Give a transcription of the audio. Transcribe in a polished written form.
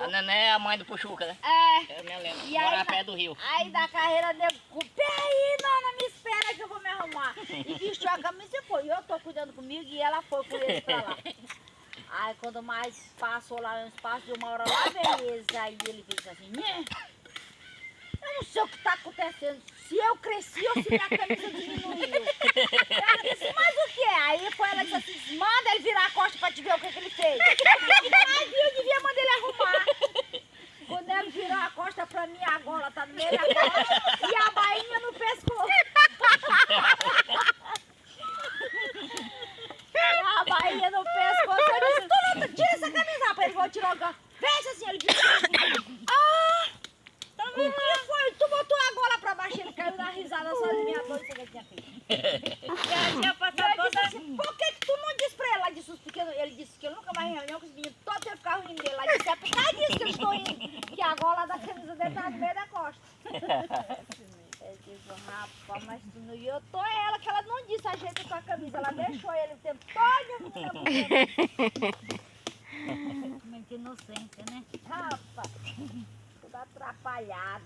A Nené é a mãe do Puxuca, né? É. Eu me lembro. E Mora aí, perto do rio. aí da carreira, nego, peraí, nona, me espera que eu vou me arrumar. E vestiu a camisa e foi. Eu tô cuidando comigo e ela foi com ele pra lá. Aí quando mais passou lá no espaço de uma hora lá, veio eles. Aí ele fez assim, né? Eu não sei o que tá acontecendo. Se eu cresci ou se minha camisa diminuiu. Ela disse, mas o que é? Aí foi ela disse assim, manda ele virar a costa pra te ver o que ele fez. Aí viu, devia mandar ele arrumar. Quando ele virou a costa pra mim, a gola tá no meio da costa e a bainha no pescoço. A bainha no pescoço. Eu disse, tu não tira essa camisa, rapaz. Ele falou, tirou a gola. Veja assim, ele disse, o que foi? Tu botou a gola pra baixo, ele caiu na risada sozinho, a doida que ele tinha feito. Eu disse assim, por que tu não disse pra ele? Ela disse, os pequenos, ele disse que eu nunca mais em reunião com os meninos, todos iam ficar rindo dele. Ela disse, é por causa disso que eu estou rindo, que a gola da camisa dele tá no meio da costa. Eu disse, rapaz, mas tu não... E eu tô ela, que ela não disse ajeita tua camisa, ela deixou ele o tempo todo. Muito inocente, né? Rapaz, tudo atrapalhado.